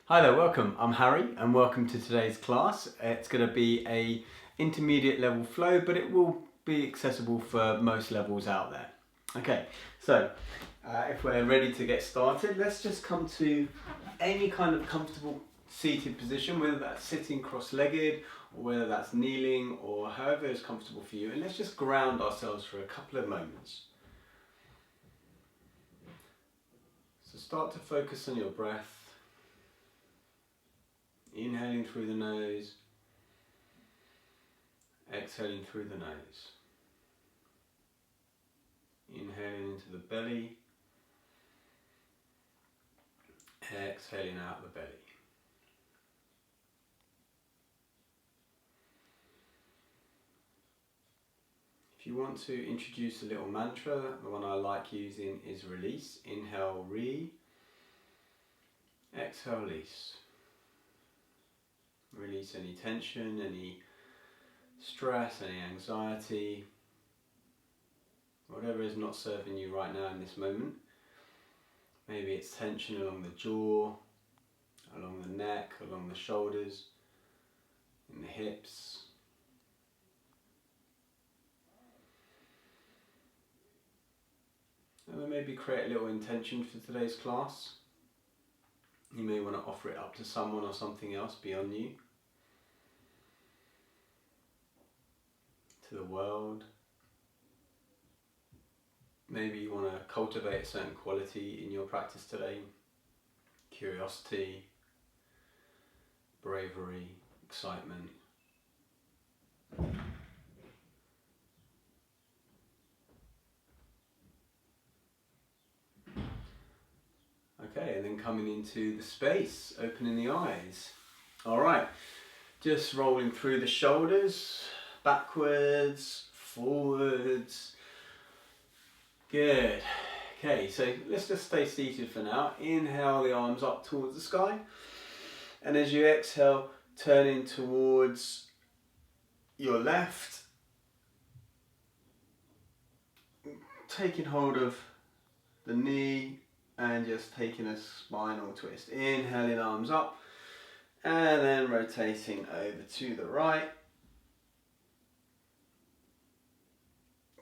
Hi there, welcome. I'm Harry and welcome to today's class. It's going to be a intermediate level flow, but it will be accessible for most levels out there. Okay, so if we're ready to get started, let's just come to any kind of comfortable seated position, whether that's sitting cross-legged or whether that's kneeling or however is comfortable for you, and let's just ground ourselves for a couple of moments. So start to focus on your breath. Inhaling through the nose, exhaling through the nose. Inhaling into the belly, exhaling out the belly. If you want to introduce a little mantra, the one I like using is release. Inhale, re, exhale, release. Release any tension, any stress, any anxiety, whatever is not serving you right now in this moment. Maybe it's tension along the jaw, along the neck, along the shoulders, in the hips. And then maybe create a little intention for today's class. You may want to offer it up to someone or something else beyond you. To the world. Maybe you want to cultivate a certain quality in your practice today. Curiosity, bravery, excitement. Okay, and then coming into the space, opening the eyes. Alright, just rolling through the shoulders, backwards, forwards. Good. Okay, so let's just stay seated for now. Inhale the arms up towards the sky. And as you exhale, turning towards your left. Taking hold of the knee and just taking a spinal twist. Inhaling arms up and then rotating over to the right.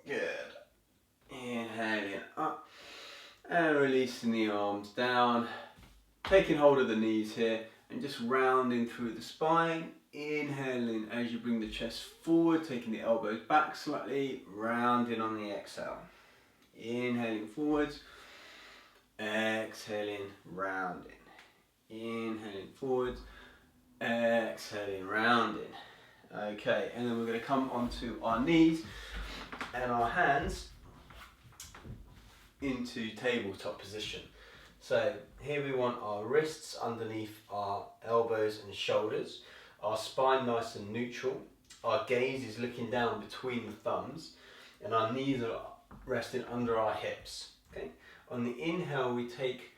Good. Inhaling up and releasing the arms down. Taking hold of the knees here and just rounding through the spine. Inhaling as you bring the chest forward, taking the elbows back slightly, rounding on the exhale. Inhaling forwards, exhaling, rounding. Inhaling forwards, exhaling, rounding. Okay, and then we're going to come onto our knees and our hands into tabletop position. So here we want our wrists underneath our elbows and shoulders, our spine nice and neutral, our gaze is looking down between the thumbs, and our knees are resting under our hips. Okay. On the inhale, we take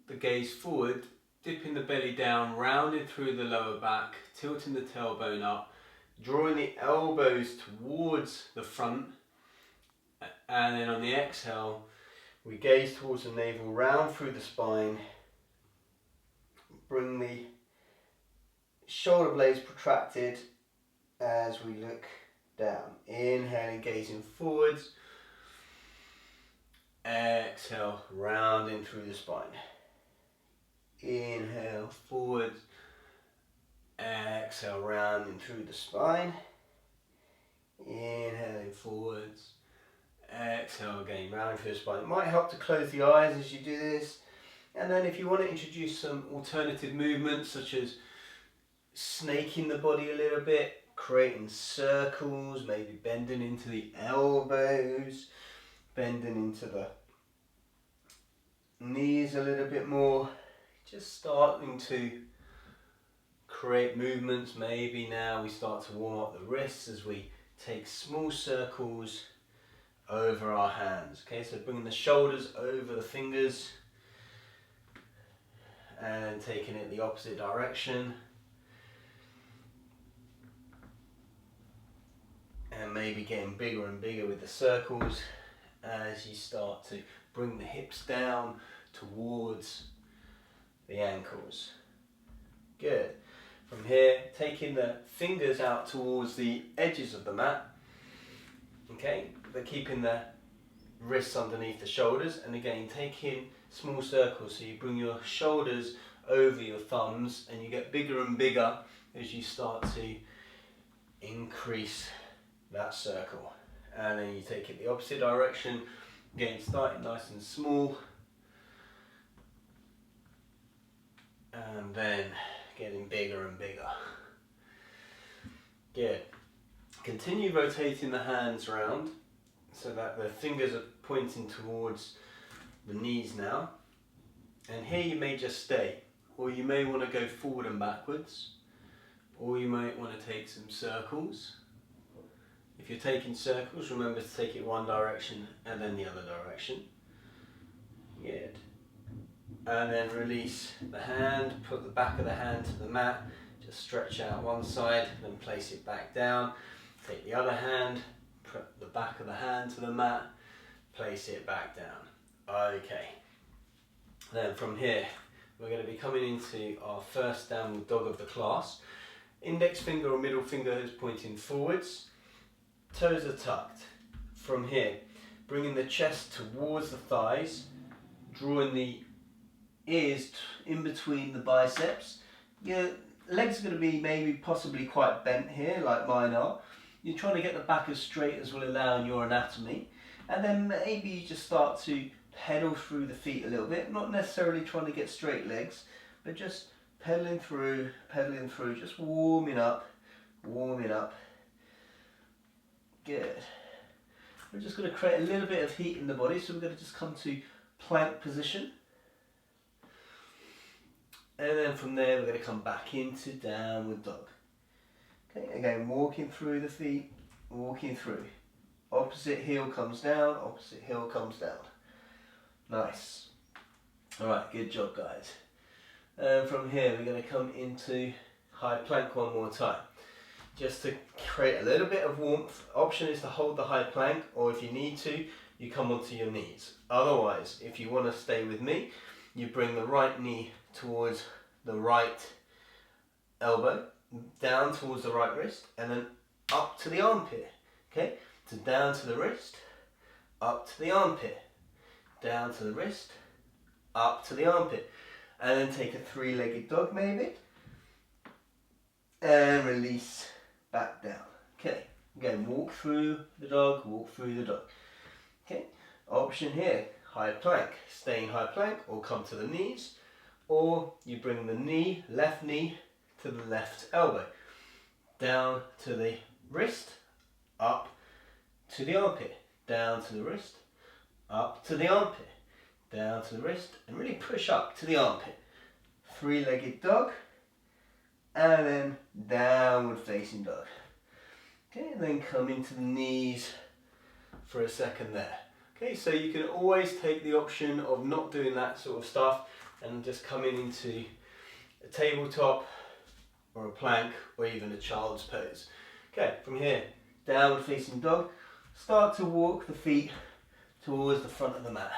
the gaze forward, dipping the belly down, rounding through the lower back, tilting the tailbone up, drawing the elbows towards the front, and then on the exhale, we gaze towards the navel, round through the spine, bring the shoulder blades protracted as we look down. Inhaling, gazing forwards. Exhale, rounding through the spine. Inhale, forwards. Exhale, rounding through the spine. Inhaling forwards. Exhale again, rounding through the spine. It might help to close the eyes as you do this. And then if you want to introduce some alternative movements such as snaking the body a little bit, creating circles, maybe bending into the elbows, bending into the knees a little bit more, just starting to create movements. Maybe now we start to warm up the wrists as we take small circles over our hands. Okay, so bringing the shoulders over the fingers and taking it the opposite direction. And maybe getting bigger and bigger with the circles as you start to bring the hips down towards the ankles. Good. From here, taking the fingers out towards the edges of the mat, okay, but keeping the wrists underneath the shoulders, and again taking small circles, so you bring your shoulders over your thumbs and you get bigger and bigger as you start to increase that circle. And then you take it the opposite direction, again starting nice and small and then getting bigger and bigger. Good. Continue rotating the hands around so that the fingers are pointing towards the knees now. And here you may just stay, or you may want to go forward and backwards, or you might want to take some circles. If you're taking circles, remember to take it one direction and then the other direction. Good. And then release the hand, put the back of the hand to the mat, just stretch out one side, then place it back down. Take the other hand, put the back of the hand to the mat, place it back down. Okay. Then from here, we're going to be coming into our first downward dog of the class. Index finger or middle finger is pointing forwards, toes are tucked. From here, bringing the chest towards the thighs, drawing the ears in between the biceps. Your legs are going to be maybe possibly quite bent here, like mine are. You're trying to get the back as straight as will allow in your anatomy. And then maybe you just start to pedal through the feet a little bit, not necessarily trying to get straight legs, but just pedaling through, just warming up. Good. We're just going to create a little bit of heat in the body, so we're going to just come to plank position. And then from there we're going to come back into downward dog. Okay, again, walking through the feet, walking through. Opposite heel comes down, opposite heel comes down. Nice. Alright, good job guys. And from here we're going to come into high plank one more time. Just to create a little bit of warmth. Option is to hold the high plank, or if you need to, you come onto your knees. Otherwise, if you want to stay with me, you bring the right knee towards the right elbow, down towards the right wrist, and then up to the armpit. Okay, so down to the wrist, up to the armpit, down to the wrist, up to the armpit, and then take a three-legged dog maybe, and release back down. Okay, again, walk through the dog, walk through the dog. Okay, option here, high plank, stay in high plank or come to the knees, or you bring the knee, left knee to the left elbow, down to the wrist, up to the armpit, down to the wrist, up to the armpit, down to the wrist, and really push up to the armpit. Three-legged dog, and then downward facing dog. Okay, and then come into the knees for a second there. Okay, so you can always take the option of not doing that sort of stuff and just coming into a tabletop or a plank or even a child's pose. Okay, from here, downward facing dog, start to walk the feet towards the front of the mat.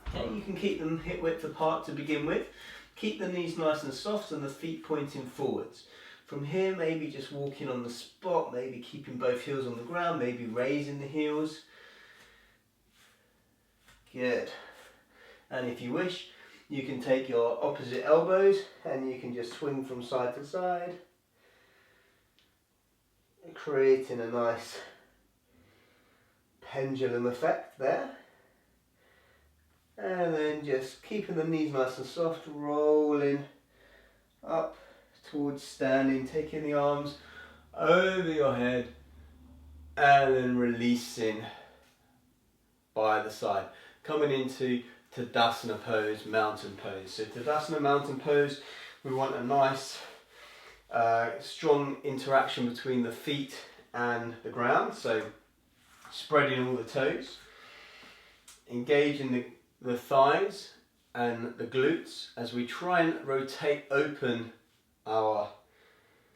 Okay, you can keep them hip width apart to begin with. Keep the knees nice and soft and the feet pointing forwards. From here, maybe just walking on the spot, maybe keeping both heels on the ground, maybe raising the heels. Good. And if you wish, you can take your opposite elbows and you can just swing from side to side, creating a nice pendulum effect there. And then just keeping the knees nice and soft, rolling up towards standing, taking the arms over your head and then releasing by the side. Coming into Tadasana pose, mountain pose. So Tadasana mountain pose, we want a nice strong interaction between the feet and the ground. So spreading all the toes, engaging the thighs and the glutes as we try and rotate open our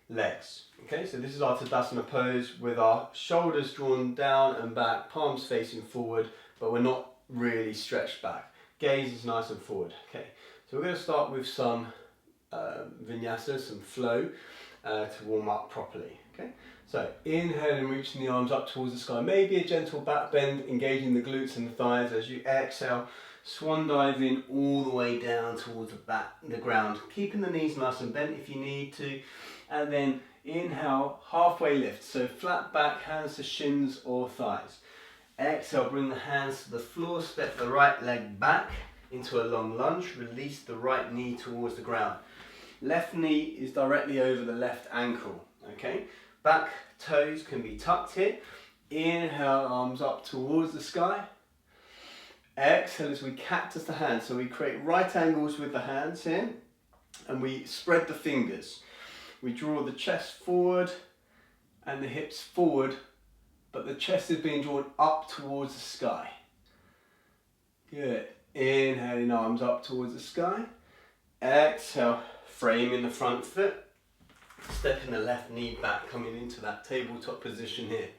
legs. Okay, so this is our Tadasana pose with our shoulders drawn down and back, palms facing forward, but we're not really stretched back. Gaze is nice and forward. Okay, so we're going to start with some Vinyasa, some flow to warm up properly. Okay, so inhaling, reaching the arms up towards the sky, maybe a gentle back bend, engaging the glutes and the thighs. As you exhale, swan diving all the way down towards the ground, keeping the knees nice and bent if you need to, and then inhale, halfway lift, so flat back, hands to shins or thighs. Exhale, bring the hands to the floor, step the right leg back into a long lunge, release the right knee towards the ground. Left knee is directly over the left ankle, okay? Back toes can be tucked here. Inhale, arms up towards the sky. Exhale as we cactus the hands, so we create right angles with the hands here, and we spread the fingers. We draw the chest forward and the hips forward, but the chest is being drawn up towards the sky. Good. Inhaling, arms up towards the sky. Exhale, framing the front foot. Stepping the left knee back, coming into that tabletop position here.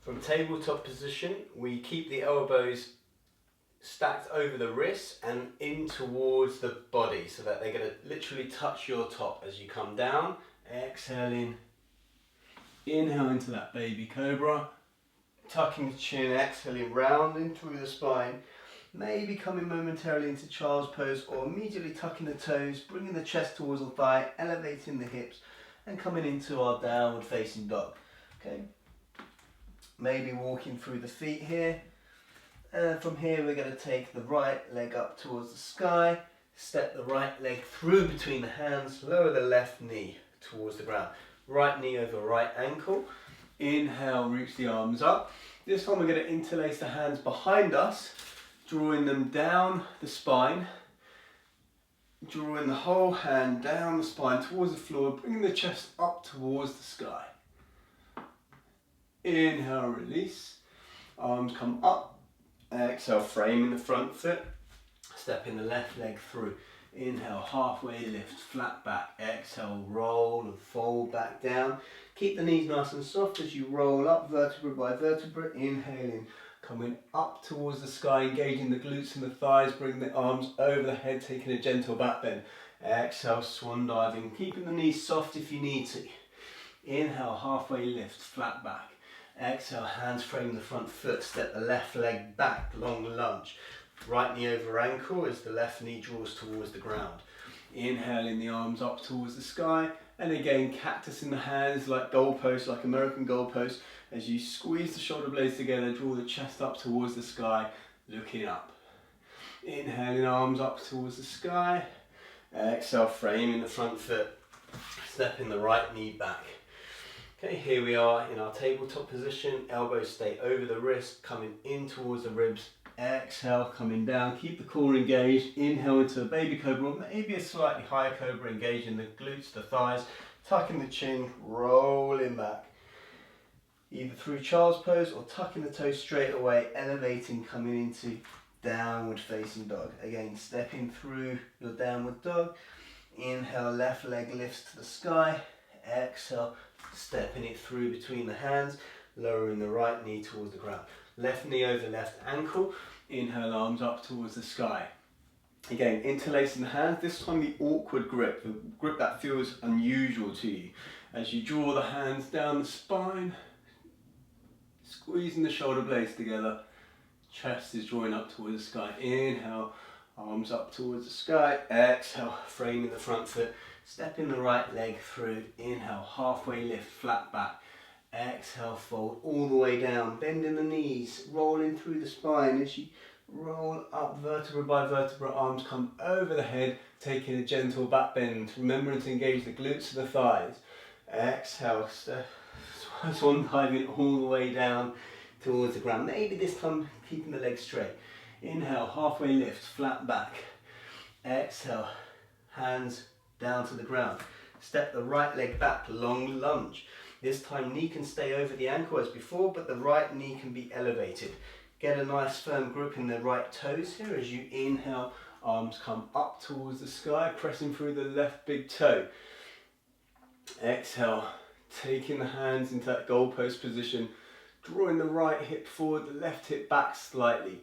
From tabletop position, we keep the elbows stacked over the wrists and in towards the body, so that they're going to literally touch your top as you come down. Exhaling. Inhale into that baby cobra. Tucking the chin, exhaling, rounding through the spine. Maybe coming momentarily into child's pose, or immediately tucking the toes, bringing the chest towards the thigh, elevating the hips, and coming into our downward facing dog. Okay. Maybe walking through the feet here. And from here we're going to take the right leg up towards the sky, step the right leg through between the hands, lower the left knee towards the ground. Right knee over right ankle. Inhale, reach the arms up. This time we're going to interlace the hands behind us, drawing them down the spine, drawing the whole hand down the spine towards the floor, bringing the chest up towards the sky. Inhale, release. Arms come up. Exhale, framing the front foot. Stepping the left leg through. Inhale, halfway lift, flat back. Exhale, roll and fold back down. Keep the knees nice and soft as you roll up vertebra by vertebra. Inhaling, coming up towards the sky, engaging the glutes and the thighs. Bring the arms over the head, taking a gentle back bend. Exhale, swan diving, keeping the knees soft if you need to. Inhale, halfway lift, flat back. Exhale, hands frame the front foot, step the left leg back, long lunge. Right knee over ankle as the left knee draws towards the ground. Inhaling the arms up towards the sky, and again cactus in the hands like goalposts, like American goalposts. As you squeeze the shoulder blades together, draw the chest up towards the sky, looking up. Inhaling, arms up towards the sky. Exhale, framing the front foot, stepping the right knee back. Okay, here we are in our tabletop position. Elbows stay over the wrist, coming in towards the ribs. Exhale, coming down. Keep the core engaged. Inhale into a baby cobra, or maybe a slightly higher cobra, engaging the glutes, the thighs, tucking the chin, rolling back. Either through child's pose or tucking the toes straight away, elevating, coming into downward facing dog. Again, stepping through your downward dog. Inhale, left leg lifts to the sky. Exhale, stepping it through between the hands, lowering the right knee towards the ground. Left knee over left ankle. Inhale, arms up towards the sky. Again, interlacing the hands, this time the awkward grip, the grip that feels unusual to you. As you draw the hands down the spine, squeezing the shoulder blades together, chest is drawing up towards the sky. Inhale, arms up towards the sky. Exhale, framing the front foot, stepping the right leg through. Inhale, halfway lift, flat back. Exhale, fold all the way down, bending the knees, rolling through the spine. As you roll up vertebra by vertebra, arms come over the head, taking a gentle back bend, remembering to engage the glutes and the thighs. Exhale, swan diving all the way down towards the ground. Maybe this time keeping the legs straight. Inhale, halfway lift, flat back. Exhale, hands down to the ground. Step the right leg back, long lunge. This time knee can stay over the ankle as before, but the right knee can be elevated. Get a nice firm grip in the right toes here as you inhale, arms come up towards the sky, pressing through the left big toe. Exhale, taking the hands into that goalpost position, drawing the right hip forward, the left hip back slightly.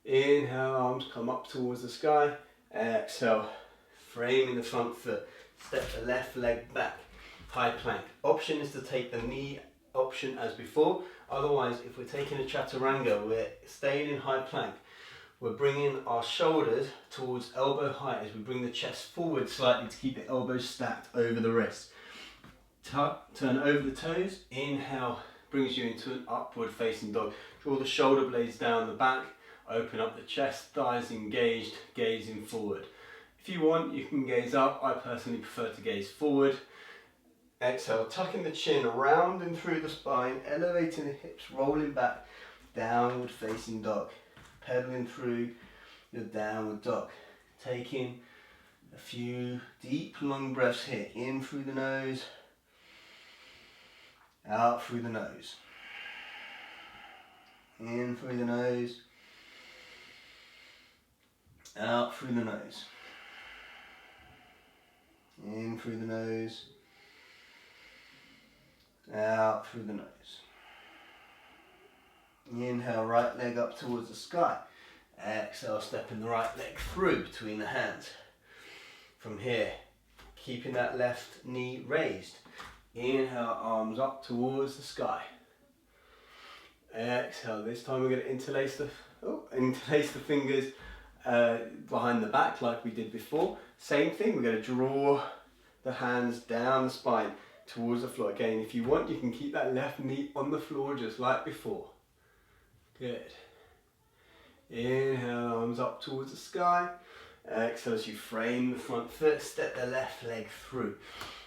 Inhale, arms come up towards the sky. Exhale, framing the front foot, step the left leg back, high plank. Option is to take the knee option as before, otherwise if we're taking a chaturanga, we're staying in high plank. We're bringing our shoulders towards elbow height as we bring the chest forward slightly to keep the elbows stacked over the wrists. Tuck, turn over the toes, inhale, brings you into an upward facing dog. Draw the shoulder blades down the back, open up the chest, thighs engaged, gazing forward. If you want, you can gaze up. I personally prefer to gaze forward. Exhale, tucking the chin around and through the spine, elevating the hips, rolling back, downward facing dog. Pedaling through your downward dog. Taking a few deep, long breaths here. In through the nose, out through the nose. In through the nose, out through the nose. In through the nose, out through the nose. Inhale, right leg up towards the sky. Exhale, stepping the right leg through between the hands. From here, keeping that left knee raised. Inhale, arms up towards the sky. Exhale, this time we're going to interlace the fingers behind the back like we did before. Same thing, we're going to draw the hands down the spine towards the floor. Again, if you want, you can keep that left knee on the floor just like before. Good. Inhale, arms up towards the sky. Exhale as you frame the front foot, step the left leg through.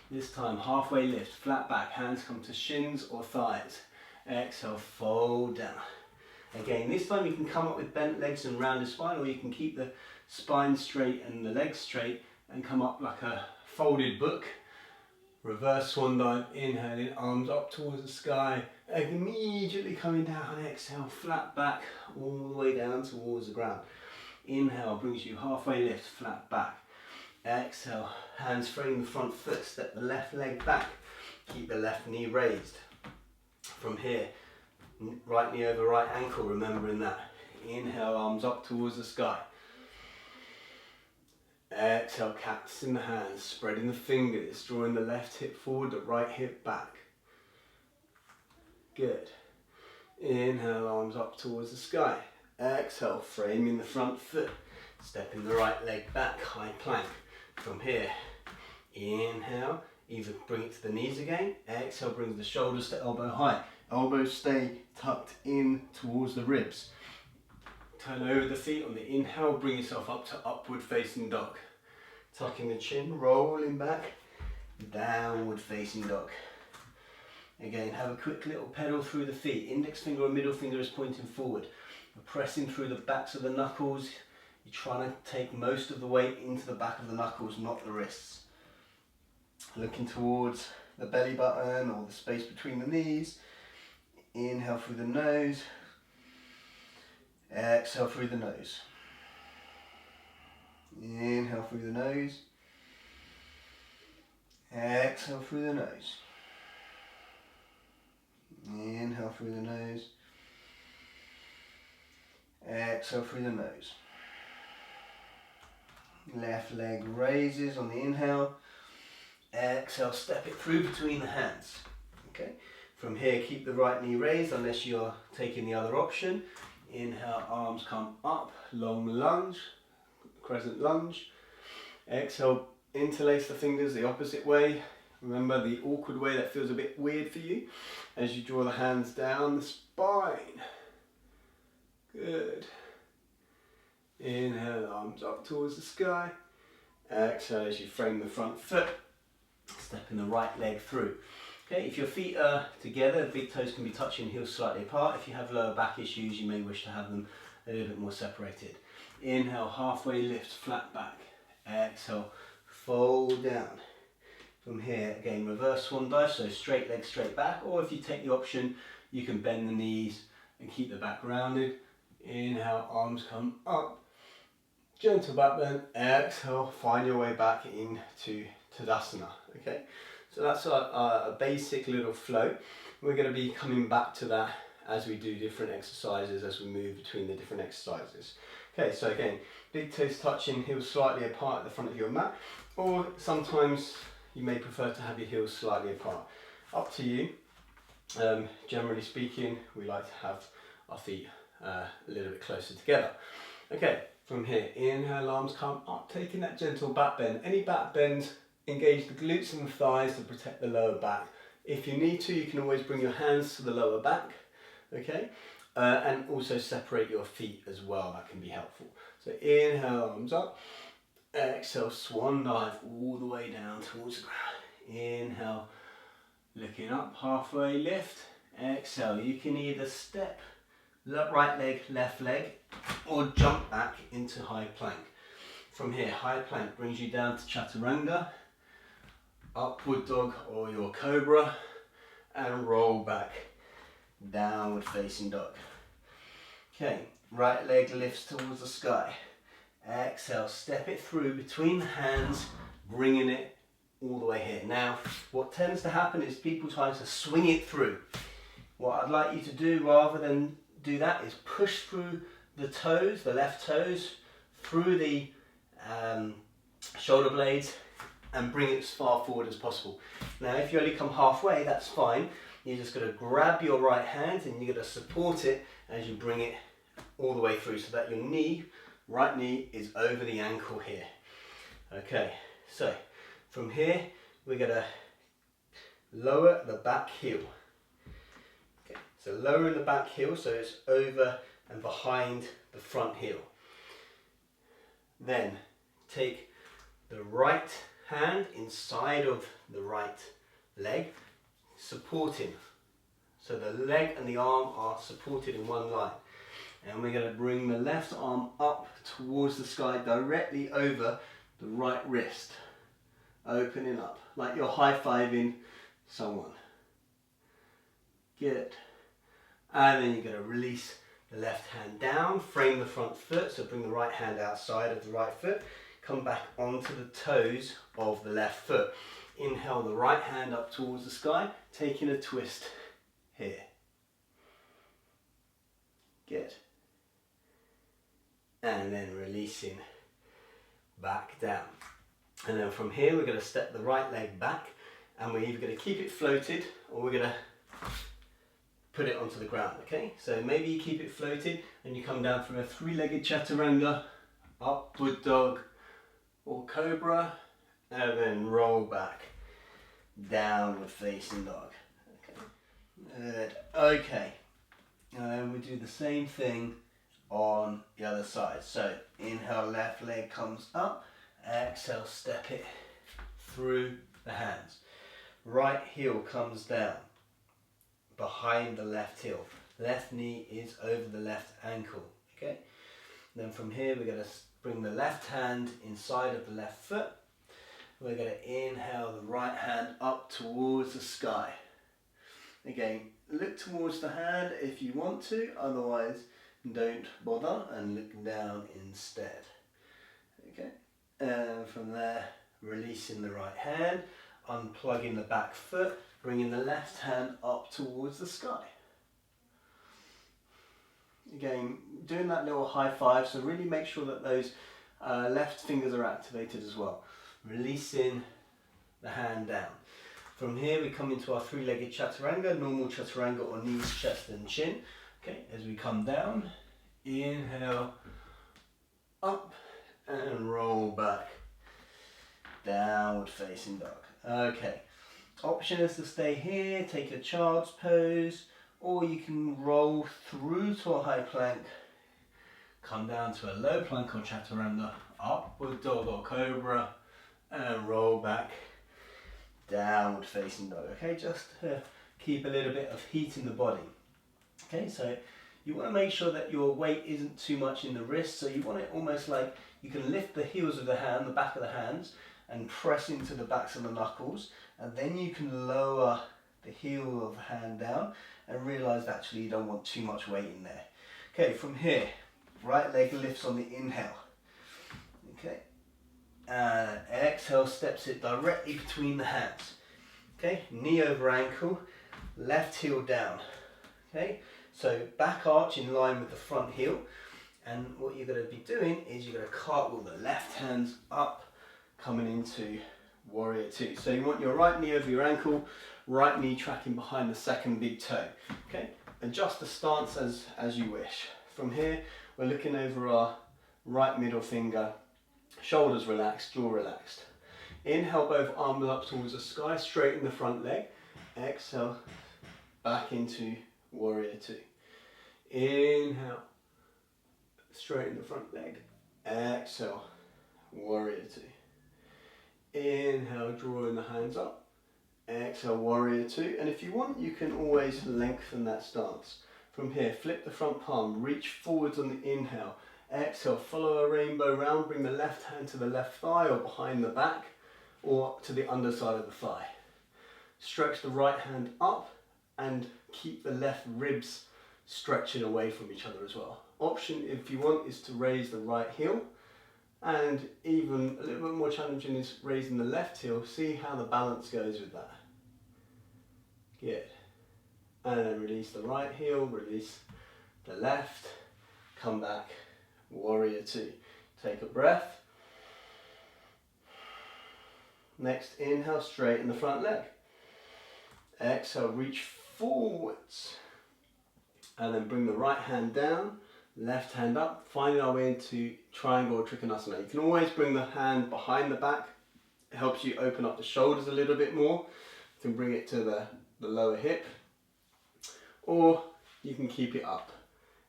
This time, halfway lift, flat back, hands come to shins or thighs. Exhale, fold down. Again, this time you can come up with bent legs and rounded spine, or you can keep the spine straight and the legs straight and come up like a folded book. Reverse swan dive, inhaling, arms up towards the sky, immediately coming down, exhale, flat back, all the way down towards the ground. Inhale brings you halfway lift, flat back. Exhale, hands frame the front foot, step the left leg back, keep the left knee raised. From here, right knee over right ankle, remembering that. Inhale, arms up towards the sky. Exhale, cats in the hands, spreading the fingers, drawing the left hip forward, the right hip back. Good. Inhale, arms up towards the sky. Exhale, framing the front foot, stepping the right leg back, high plank. From here, inhale, either bring it to the knees again. Exhale, brings the shoulders to elbow height. Elbows stay tucked in towards the ribs. Turn over the feet on the inhale, bring yourself up to upward facing dog. Tucking the chin, rolling back, downward facing dog. Again, have a quick little pedal through the feet. Index finger or middle finger is pointing forward. We're pressing through the backs of the knuckles. You're trying to take most of the weight into the back of the knuckles, not the wrists. Looking towards the belly button or the space between the knees. Inhale through the nose. Exhale through the nose. Inhale through the nose. Exhale through the nose. Inhale through the nose. Exhale through the nose. Left leg raises on the inhale. Exhale, step it through between the hands. Okay. From here, keep the right knee raised unless you're taking the other option. Inhale, arms come up, long lunge, crescent lunge. Exhale, interlace the fingers the opposite way. Remember the awkward way that feels a bit weird for you as you draw the hands down the spine. Good. Inhale, arms up towards the sky. Exhale as you frame the front foot, stepping the right leg through. Okay, if your feet are together, big toes can be touching, heels slightly apart. If you have lower back issues, you may wish to have them a little bit more separated. Inhale, halfway lift, flat back. Exhale, fold down. From here, again, reverse swan dive, so straight leg, straight back. Or if you take the option, you can bend the knees and keep the back rounded. Inhale, arms come up. Gentle back bend. Exhale, find your way back into Tadasana. Okay, so that's a basic little flow. We're going to be coming back to that as we do different exercises, as we move between the different exercises. Okay, so again, big toes touching, heels slightly apart at the front of your mat, or sometimes you may prefer to have your heels slightly apart. Up to you. Generally speaking, we like to have our feet a little bit closer together. Okay, from here, inhale, arms come up, taking that gentle back bend. Any back bend, engage the glutes and the thighs to protect the lower back. If you need to, you can always bring your hands to the lower back, okay? And also separate your feet as well, that can be helpful. So inhale, arms up, exhale, swan dive all the way down towards the ground. Inhale, looking up, halfway lift, exhale. You can either step right leg, left leg, or jump back into high plank. From here, high plank brings you down to chaturanga, upward dog or your cobra, and roll back, downward facing dog. Okay, right leg lifts towards the sky. Exhale, step it through between the hands, bringing it all the way here. Now, what tends to happen is people try to swing it through. What I'd like you to do, rather than do that, is push through the toes, the left toes, through the shoulder blades, and bring it as far forward as possible. Now, if you only come halfway, that's fine. You're just going to grab your right hand and you're going to support it as you bring it all the way through, so that your knee, right knee, is over the ankle here. Okay, so from here, we're going to lower the back heel. Okay, so lowering the back heel so it's over and behind the front heel. Then take the right hand inside of the right leg, supporting. So the leg and the arm are supported in one line. And we're going to bring the left arm up towards the sky, directly over the right wrist. Opening up, like you're high-fiving someone. Good. And then you're going to release the left hand down, frame the front foot, so bring the right hand outside of the right foot. Come back onto the toes of the left foot. Inhale the right hand up towards the sky, taking a twist here. Good. And then releasing back down. And then from here we're going to step the right leg back, and we're either going to keep it floated or we're going to put it onto the ground, okay? So maybe you keep it floated and you come down from a three-legged chaturanga, upward dog or cobra, and then roll back, downward facing dog. Okay, good. Okay. And we do the same thing on the other side. So inhale, left leg comes up, exhale, step it through the hands. Right heel comes down behind the left heel. Left knee is over the left ankle. Okay. Then from here we're going to bring the left hand inside of the left foot. We're going to inhale the right hand up towards the sky. Again, look towards the hand if you want to, otherwise don't bother and look down instead. Okay, and from there, releasing the right hand, unplugging the back foot, bringing the left hand up towards the sky. Again, doing that little high five, so really make sure that those left fingers are activated as well. Releasing the hand down. From here we come into our three-legged chaturanga, normal chaturanga or knees, chest and chin. Okay, as we come down, inhale, up and roll back, downward facing dog. Okay, option is to stay here, take a child's pose, or you can roll through to a high plank, come down to a low plank or chaturanga, upward dog or cobra, and roll back, downward facing dog. Okay, just to keep a little bit of heat in the body. Okay, so you want to make sure that your weight isn't too much in the wrist, so you want it almost like you can lift the heels of the hand, the back of the hands, and press into the backs of the knuckles, and then you can lower the heel of the hand down and realize that actually you don't want too much weight in there. Okay, from here, right leg lifts on the inhale. Okay, and exhale, steps it directly between the hands. Okay, knee over ankle, left heel down. Okay, so back arch in line with the front heel, And what you're going to be doing is you're going to cartwheel the left hands up, coming into warrior two. So you want your right knee over your ankle, right knee tracking behind the second big toe. Okay, adjust the stance as you wish. From here, we're looking over our right middle finger, shoulders relaxed, jaw relaxed. Inhale, both arms up towards the sky, straighten the front leg. Exhale, back into warrior two. Inhale, straighten the front leg. Exhale, warrior two. Inhale, drawing the hands up. Exhale, warrior two. And if you want, you can always lengthen that stance. From here, flip the front palm, reach forwards on the inhale. Exhale, follow a rainbow round, bring the left hand to the left thigh or behind the back or to the underside of the thigh. Stretch the right hand up and keep the left ribs stretching away from each other as well. Option, if you want, is to raise the right heel, and even a little bit more challenging is raising the left heel. See how the balance goes with that. Good. And then release the right heel, release the left, come back, warrior two. Take a breath. Next, inhale, straighten the front leg. Exhale, reach forwards. And then bring the right hand down, left hand up, finding our way into triangle or trikonasana. You can always bring the hand behind the back. It helps you open up the shoulders a little bit more. You can bring it to the lower hip, or you can keep it up.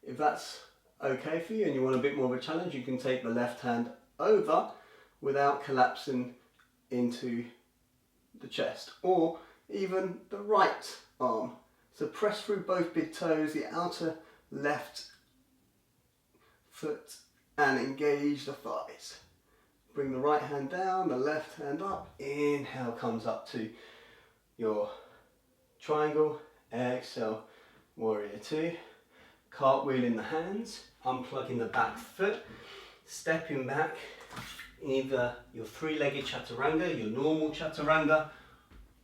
If that's okay for you and you want a bit more of a challenge, you can take the left hand over without collapsing into the chest, or even the right arm. So press through both big toes, the outer left foot, and engage the thighs. Bring the right hand down, the left hand up. Inhale comes up to your triangle. Exhale, warrior two. Cartwheeling the hands, unplugging the back foot, stepping back, either your three-legged chaturanga, your normal chaturanga,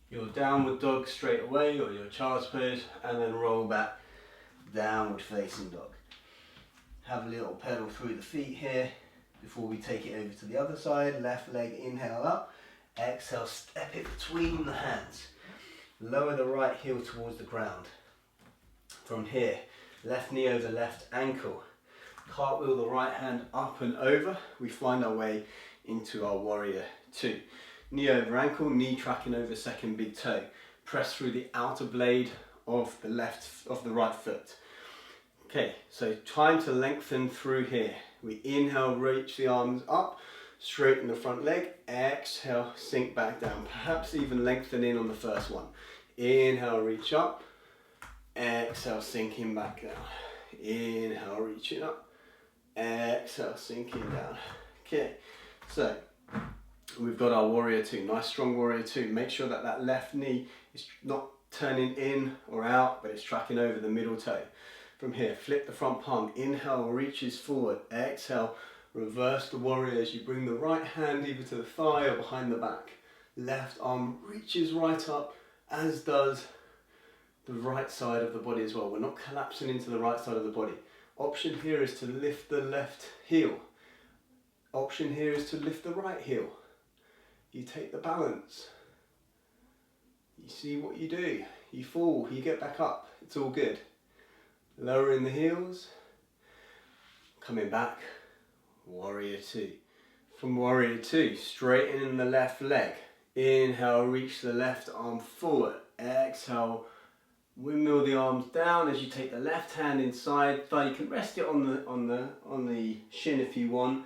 your downward dog straight away, or your child's pose, and then roll back, downward facing dog. Have a little pedal through the feet here before we take it over to the other side. Left leg, inhale up, exhale, step it between the hands. Lower the right heel towards the ground. From here, left knee over left ankle. Cartwheel the right hand up and over. We find our way into our warrior two. Knee over ankle, knee tracking over second big toe. Press through the outer blade of the right foot. Okay, so trying to lengthen through here. We inhale, reach the arms up, straighten the front leg. Exhale, sink back down. Perhaps even lengthen in on the first one. Inhale, reach up. Exhale, sinking back down. Inhale, reaching up. Exhale, sinking down. Okay, so we've got our warrior two, nice strong warrior two. Make sure that that left knee is not turning in or out, but it's tracking over the middle toe. From here, flip the front palm, inhale, reaches forward. Exhale, reverse the warrior as you bring the right hand either to the thigh or behind the back. Left arm reaches right up, as does the right side of the body as well. We're not collapsing into the right side of the body. Option here is to lift the left heel. Option here is to lift the right heel. You take the balance. You see what you do. You fall, you get back up. It's all good. Lowering the heels. Coming back. Warrior two. From warrior two, straightening the left leg. Inhale, reach the left arm forward. Exhale, windmill the arms down as you take the left hand inside thigh. You can rest it on the shin if you want,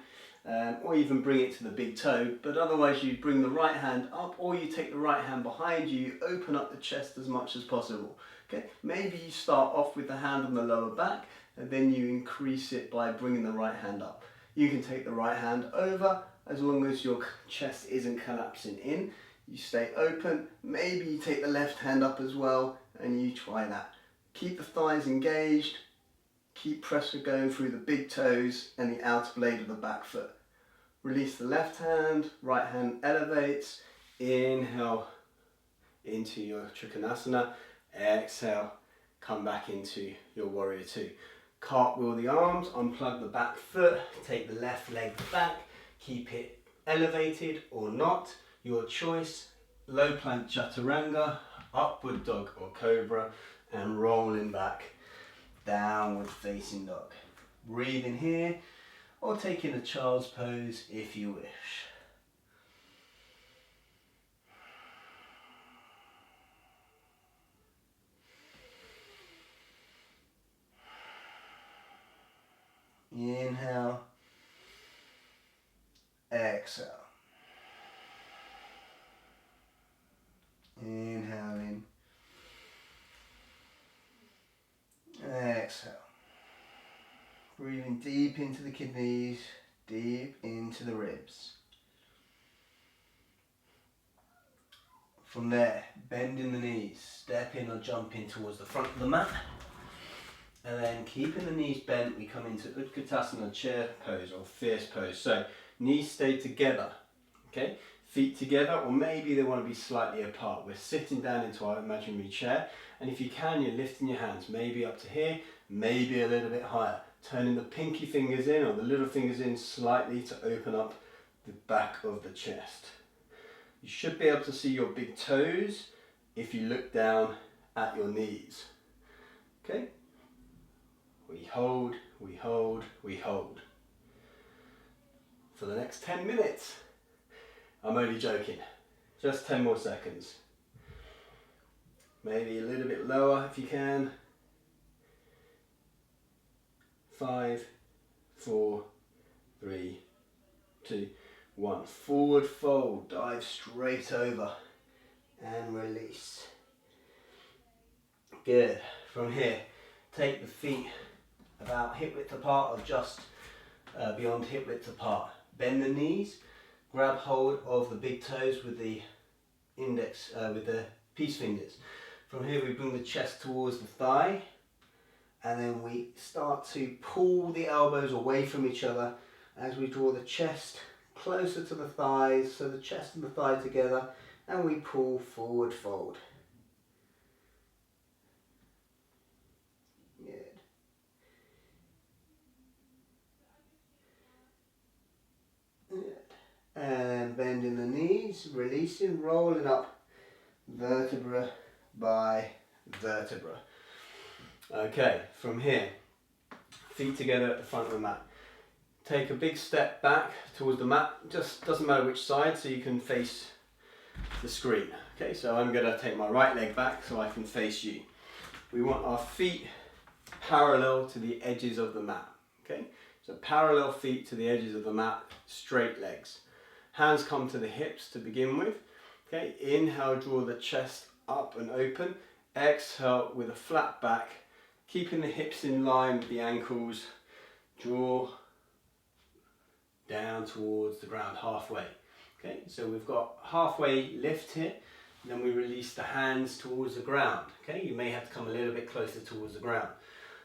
or even bring it to the big toe. But otherwise, you bring the right hand up, or you take the right hand behind you. You open up the chest as much as possible. Okay, maybe you start off with the hand on the lower back, and then you increase it by bringing the right hand up. You can take the right hand over as long as your chest isn't collapsing in. You stay open. Maybe you take the left hand up as well, and you try that. Keep the thighs engaged. Keep pressure going through the big toes and the outer blade of the back foot. Release the left hand, right hand elevates. Inhale into your trikonasana. Exhale, come back into your warrior two. Cartwheel the arms, unplug the back foot, take the left leg back, keep it elevated or not, your choice. Low plank chaturanga, upward dog or cobra, and rolling back, downward facing dog. Breathe in here, or take in a child's pose if you wish. Inhale, exhale. Inhale in, exhale. Breathing deep into the kidneys, deep into the ribs. From there, bending the knees, step in or jump in towards the front of the mat. And then keeping the knees bent, we come into Utkatasana chair pose or fierce pose. So knees stay together, okay? Feet together, or maybe they want to be slightly apart. We're sitting down into our imaginary chair, and if you can, you're lifting your hands, maybe up to here, maybe a little bit higher. Turning the pinky fingers in or the little fingers in slightly to open up the back of the chest. You should be able to see your big toes if you look down at your knees, okay? We hold, we hold, we hold. For the next 10 minutes. I'm only joking. Just 10 more seconds. Maybe a little bit lower if you can. 5, 4, 3, 2, 1. Forward fold, dive straight over and release. Good. From here, take the feet about hip width apart or just beyond hip width apart. Bend the knees, grab hold of the big toes with the index, with the peace fingers. From here we bring the chest towards the thigh, and then we start to pull the elbows away from each other as we draw the chest closer to the thighs, so the chest and the thigh together, and we pull forward fold. Good. And bending the knees, releasing, rolling up vertebra by vertebra. Okay, from here, feet together at the front of the mat. Take a big step back towards the mat, just doesn't matter which side, so you can face the screen. Okay, so I'm going to take my right leg back so I can face you. We want our feet parallel to the edges of the mat. Okay, so parallel feet to the edges of the mat, straight legs. Hands come to the hips to begin with. Okay, inhale, draw the chest up and open. Exhale with a flat back, keeping the hips in line with the ankles. Draw down towards the ground halfway. Okay, so we've got halfway lift here, and then we release the hands towards the ground. Okay, you may have to come a little bit closer towards the ground.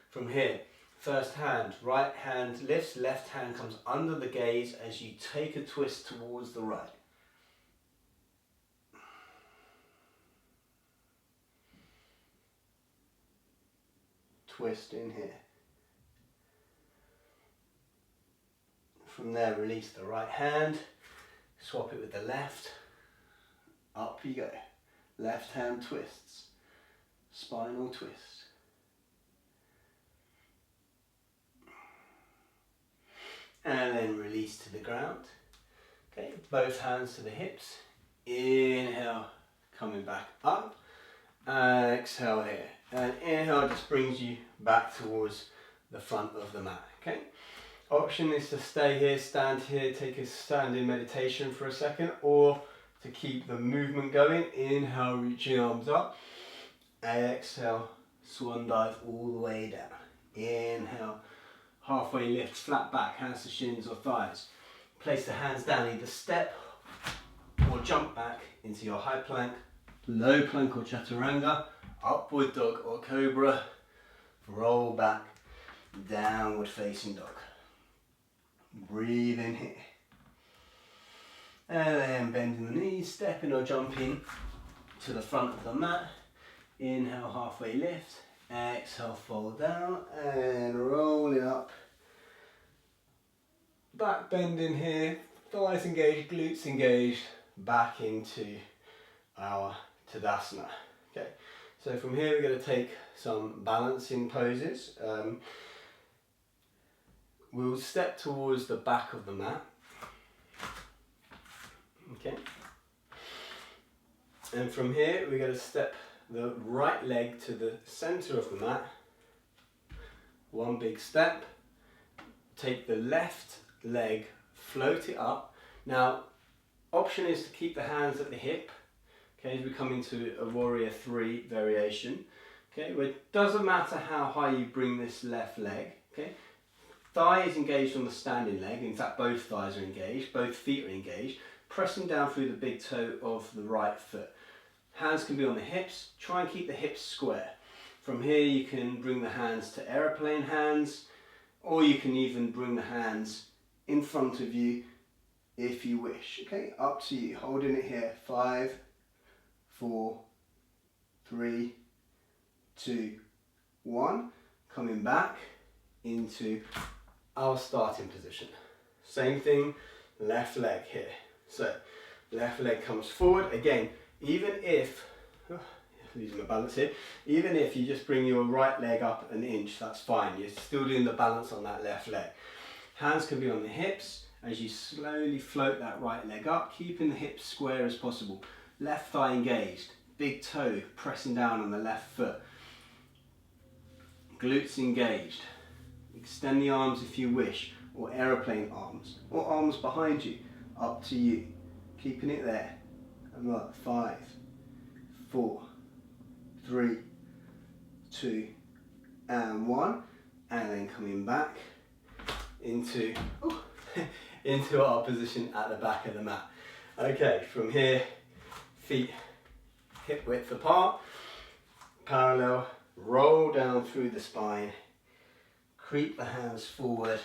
From here, first hand, right hand lifts, left hand comes under the gaze as you take a twist towards the right. Twist in here. From there, release the right hand, swap it with the left, up you go. Left hand twists, spinal twist. And then release to the ground. Okay, both hands to the hips. Inhale, coming back up. Exhale here. And inhale just brings you back towards the front of the mat. Okay. Option is to stay here, stand here, take a standing meditation for a second, or to keep the movement going. Inhale, reaching arms up. Exhale, swan dive all the way down. Inhale. Halfway lift, flat back, hands to shins or thighs. Place the hands down, either step or jump back into your high plank, low plank or chaturanga, upward dog or cobra, roll back, downward facing dog. Breathe in here. And then bending the knees, stepping or jumping to the front of the mat. Inhale, halfway lift. Exhale, fold down and roll it up. Back bending here, thighs engaged, glutes engaged, back into our Tadasana. Okay, so from here we're going to take some balancing poses. We'll step towards the back of the mat. Okay, and from here we're going to step the right leg to the center of the mat. One big step. Take the left leg, float it up. Now, option is to keep the hands at the hip. Okay, as we come into a warrior 3 variation. Okay, well, it doesn't matter how high you bring this left leg. Okay, thigh is engaged on the standing leg. In fact, both thighs are engaged, both feet are engaged. Pressing down through the big toe of the right foot. Hands can be on the hips. Try and keep the hips square. From here, you can bring the hands to aeroplane hands, or you can even bring the hands in front of you if you wish. Okay, up to you. Holding it here. 5, 4, 3, 2, 1. Coming back into our starting position. Same thing, left leg here. So, left leg comes forward. Again, even if, losing my balance here, even if you just bring your right leg up an inch, that's fine. You're still doing the balance on that left leg. Hands can be on the hips as you slowly float that right leg up, keeping the hips square as possible. Left thigh engaged, big toe pressing down on the left foot. Glutes engaged. Extend the arms if you wish, or aeroplane arms, or arms behind you. Up to you. Keeping it there. And look, 5, 4, 3, 2, and 1. And then coming back into, into our position at the back of the mat. Okay, from here, feet hip width apart, parallel, roll down through the spine, creep the hands forward,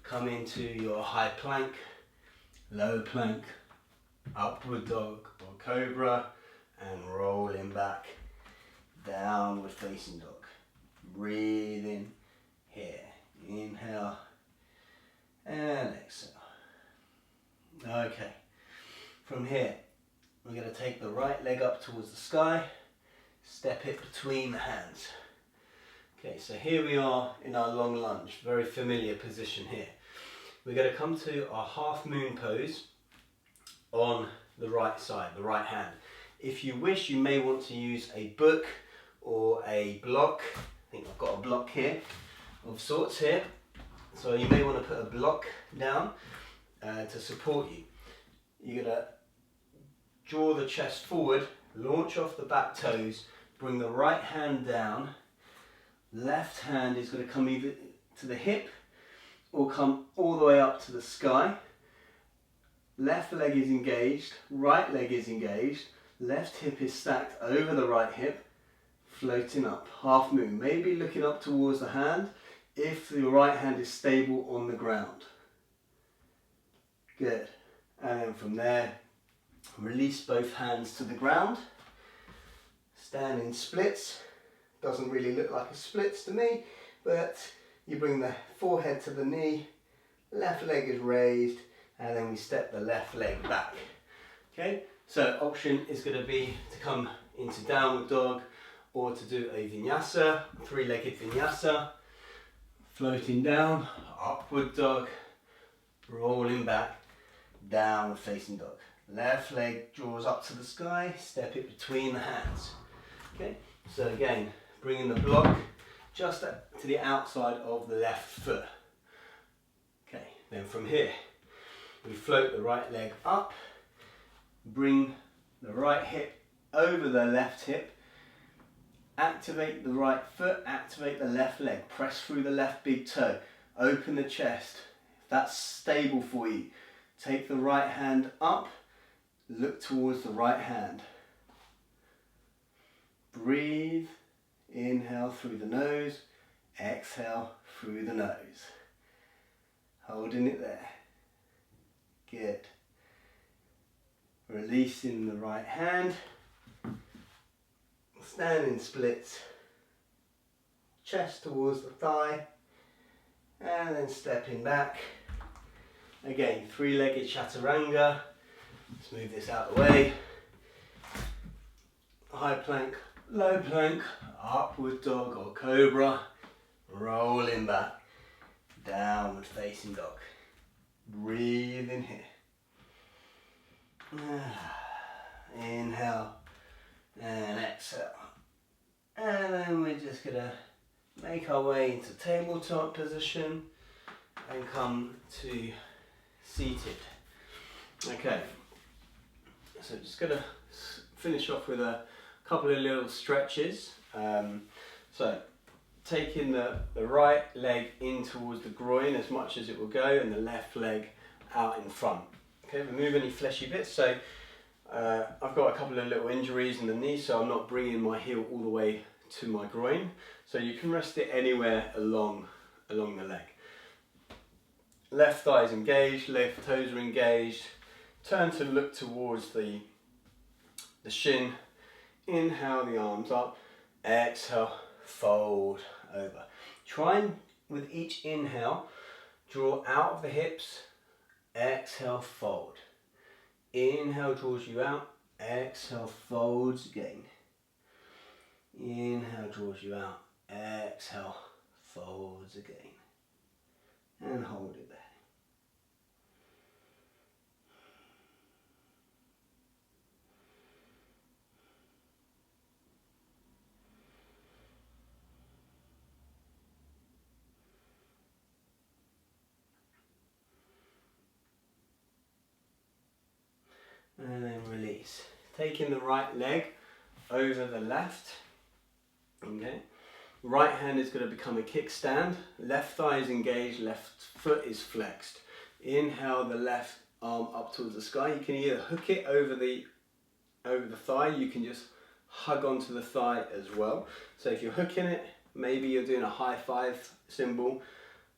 come into your high plank, low plank, upward dog or cobra, and rolling back, downward facing dog. Breathe in here, inhale and exhale. Okay, from here we're going to take the right leg up towards the sky, step it between the hands. Okay, so here we are in our long lunge, very familiar position here. We're going to come to our half moon pose on the right side, the right hand. If you wish, you may want to use a book or a block. I think I've got a block here of sorts here. So you may want to put a block down to support you. You're going to draw the chest forward, launch off the back toes, bring the right hand down. Left hand is going to come either to the hip or come all the way up to the sky. Left leg is engaged, right leg is engaged, left hip is stacked over the right hip, floating up, half moon, maybe looking up towards the hand if the right hand is stable on the ground. Good. And then from there, release both hands to the ground, standing splits. Doesn't really look like a splits to me, but you bring the forehead to the knee, left leg is raised, and then we step the left leg back. Okay, so option is going to be to come into downward dog or to do a vinyasa, 3-legged vinyasa, floating down, upward dog, rolling back, downward facing dog. Left leg draws up to the sky, step it between the hands. Okay, so again, bringing the block just to the outside of the left foot. Okay, then from here, we float the right leg up, bring the right hip over the left hip, activate the right foot, activate the left leg, press through the left big toe, open the chest. If that's stable for you, take the right hand up, look towards the right hand. Breathe, inhale through the nose, exhale through the nose. Holding it there. Good. Releasing the right hand. Standing splits. chest towards the thigh, and then stepping back. Again, three-legged chaturanga. Let's move this out of the way. High plank, low plank, upward dog or cobra, rolling back, downward facing dog. Breathe in here. Inhale and exhale. And then we're just gonna make our way into tabletop position and come to seated. Okay, so just gonna finish off with a couple of little stretches. So taking the right leg in towards the groin as much as it will go, and the left leg out in front. Okay, remove any fleshy bits. So I've got a couple of little injuries in the knee, so I'm not bringing my heel all the way to my groin. So you can rest it anywhere along the leg. Left thigh is engaged, left toes are engaged. Turn to look towards the shin. Inhale the arms up. Exhale, fold over. Try and, with each inhale, draw out of the hips. Exhale, fold. Inhale draws you out. Exhale, folds again. Inhale draws you out. Exhale, folds again. And hold it there. And then release. Taking the right leg over the left. Okay. Right hand is going to become a kickstand. Left thigh is engaged, left foot is flexed. Inhale the left arm up towards the sky. You can either hook it over the thigh, you can just hug onto the thigh as well. So if you're hooking it, maybe you're doing a high five symbol.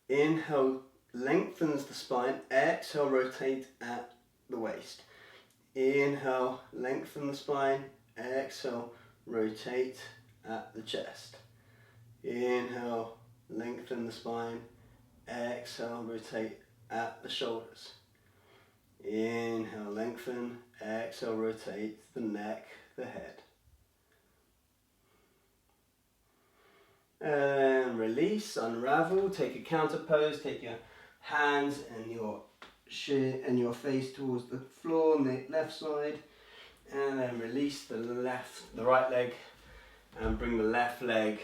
Inhale lengthens the spine. Exhale, rotate at the waist. Inhale, lengthen the spine. Exhale, rotate at the chest. Inhale, lengthen the spine. Exhale, rotate at the shoulders. Inhale, lengthen. Exhale, rotate the neck, the head. And release, unravel, take a counter pose, take your hands and your shin and your face towards the floor on the left side, and then release the right leg and bring the left leg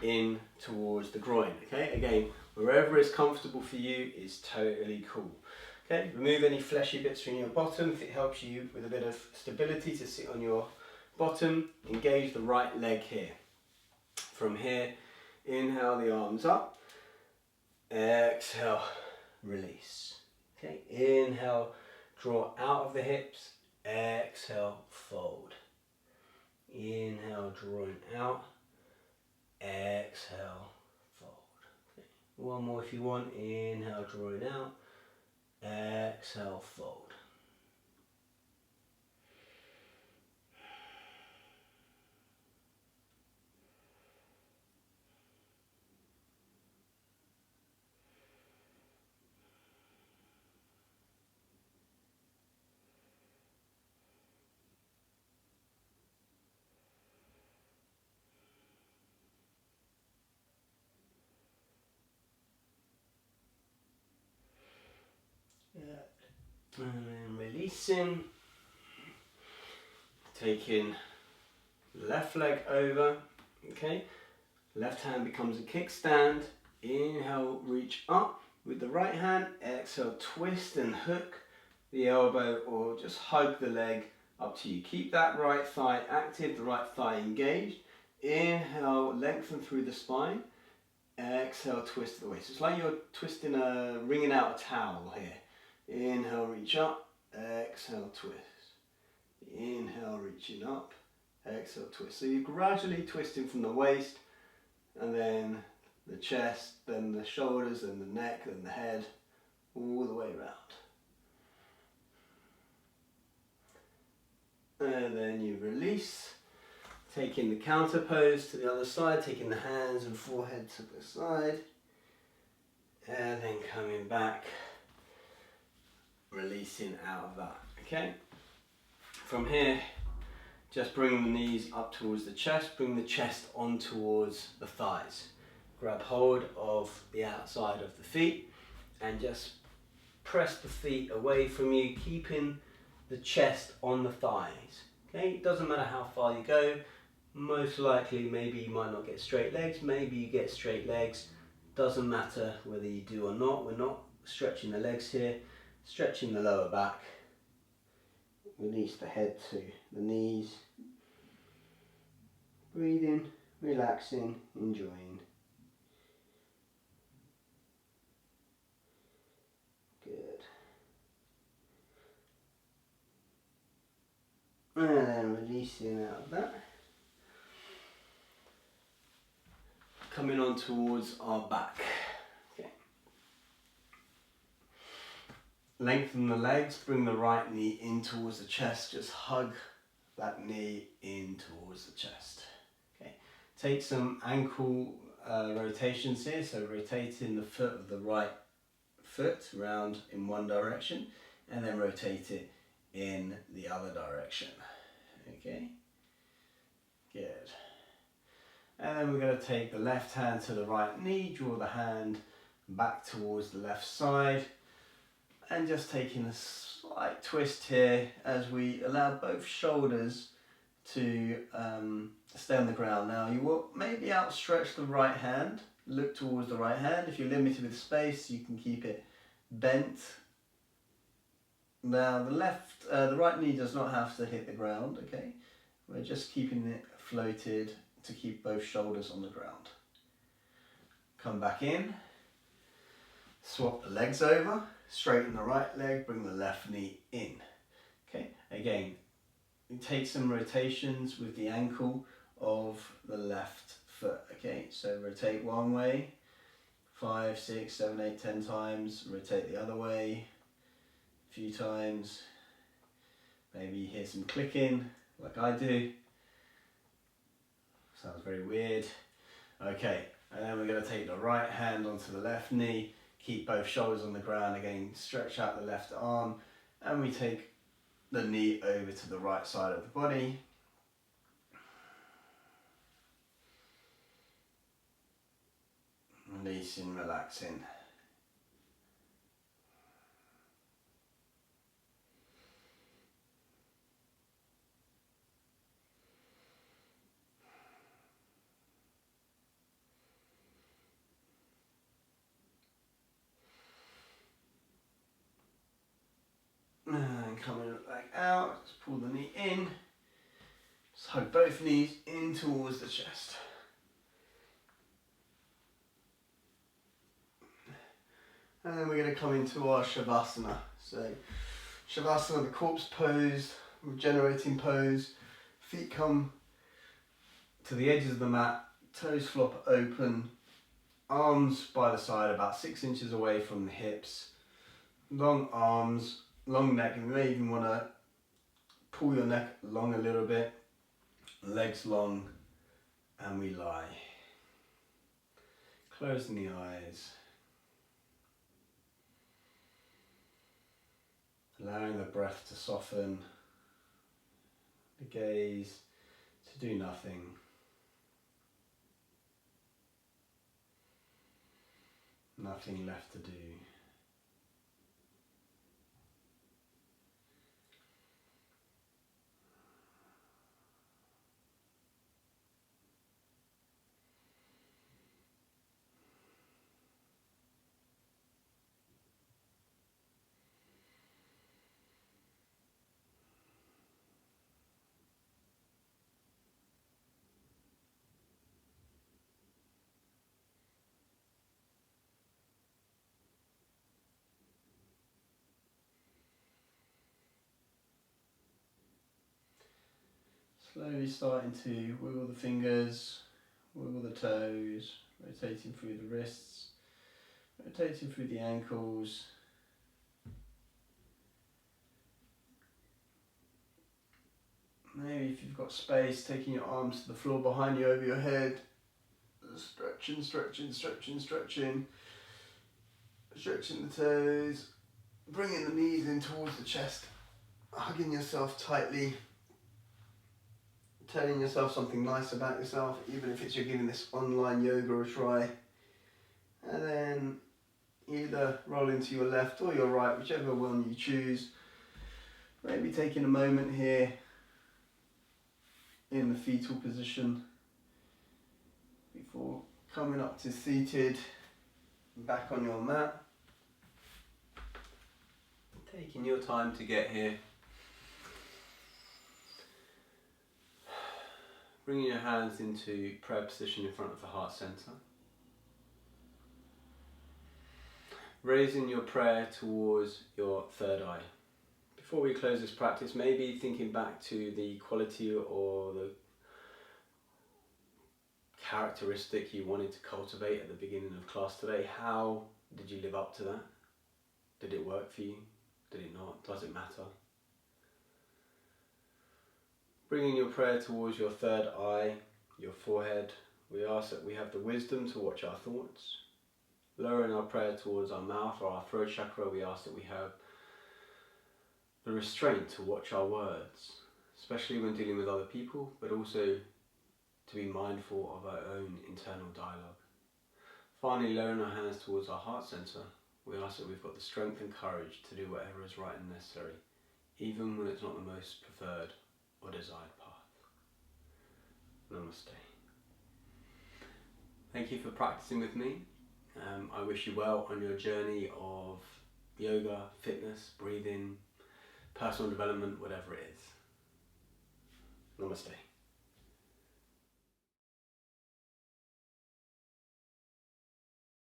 in towards the groin. Okay, again, wherever is comfortable for you is totally cool. Okay, remove any fleshy bits from your bottom if it helps you with a bit of stability to sit on your bottom. Engage the right leg here. From here, inhale the arms up. Exhale, release. Okay, inhale, draw out of the hips. Exhale, fold. Inhale, drawing out. Exhale, fold. Okay. One more if you want. Inhale, drawing out. Exhale, fold. And then releasing, taking left leg over, okay, left hand becomes a kickstand. Inhale, reach up with the right hand. Exhale, twist and hook the elbow or just hug the leg, up to you. Keep that right thigh active, the right thigh engaged. Inhale, lengthen through the spine. Exhale, twist the waist. It's like you're wringing out a towel here. Inhale, reach up. Exhale, twist. Inhale, reaching up. Exhale, twist. So you're gradually twisting from the waist, and then the chest, then the shoulders, then the neck, then the head, all the way around. And then you release. Taking the counter pose to the other side, taking the hands and forehead to the side, and then coming back, releasing out of that. Okay. From here, just bring the knees up towards the chest, bring the chest on towards the thighs. Grab hold of the outside of the feet and just press the feet away from you, keeping the chest on the thighs. Okay, it doesn't matter how far you go. Most likely, maybe you might not get straight legs, maybe you get straight legs. Doesn't matter whether you do or not. We're not stretching the legs here, stretching the lower back. Release the head to the knees. Breathing, relaxing, enjoying. Good. And then releasing out of that. Coming on towards our back. Okay. Lengthen the legs, bring the right knee in towards the chest, just hug that knee in towards the chest. Okay. Take some ankle rotations here, so rotating the foot of the right foot round in one direction and then rotate it in the other direction. Okay, good. And then we're going to take the left hand to the right knee, draw the hand back towards the left side, and just taking a slight twist here as we allow both shoulders to stay on the ground. Now you will maybe outstretch the right hand, look towards the right hand. If you're limited with space, you can keep it bent. Now the right knee does not have to hit the ground, okay? We're just keeping it floated to keep both shoulders on the ground. Come back in, swap the legs over, straighten the right leg, bring the left knee in. Okay, again, you take some rotations with the ankle of the left foot. Okay, so rotate one way, 5, 6, 7, 8, 10 times, rotate the other way a few times. Maybe you hear some clicking like I do. Sounds very weird. Okay, and then we're going to take the right hand onto the left knee, keep both shoulders on the ground again, stretch out the left arm, and we take the knee over to the right side of the body. Releasing, relaxing. And coming back out, just pull the knee in. Just hug both knees in towards the chest. And then we're going to come into our Shavasana. So, Shavasana, the corpse pose, regenerating pose. Feet come to the edges of the mat, toes flop open, arms by the side about 6 inches away from the hips. Long arms, long neck, and you may even want to pull your neck long a little bit. Legs long, and we lie. Closing the eyes. Allowing the breath to soften, the gaze to do nothing. Nothing left to do. Slowly starting to wiggle the fingers, wiggle the toes, rotating through the wrists, rotating through the ankles. Maybe if you've got space, taking your arms to the floor behind you over your head. Stretching, stretching, stretching, stretching. Stretching the toes. Bringing the knees in towards the chest. Hugging yourself tightly. Telling yourself something nice about yourself, even if it's you're giving this online yoga a try. And then either rolling to your left or your right, whichever one you choose. Maybe taking a moment here in the fetal position before coming up to seated, back on your mat. Taking your time to get here. Bringing your hands into prayer position in front of the heart center. Raising your prayer towards your third eye. Before we close this practice, maybe thinking back to the quality or the characteristic you wanted to cultivate at the beginning of class today. How did you live up to that? Did it work for you? Did it not? Does it matter? Bringing your prayer towards your third eye, your forehead, we ask that we have the wisdom to watch our thoughts. Lowering our prayer towards our mouth or our throat chakra, we ask that we have the restraint to watch our words, especially when dealing with other people, but also to be mindful of our own internal dialogue. Finally, lowering our hands towards our heart center, we ask that we've got the strength and courage to do whatever is right and necessary, even when it's not the most preferred or desired path. Namaste. Thank you for practicing with me. I wish you well on your journey of yoga, fitness, breathing, personal development, whatever it is. Namaste.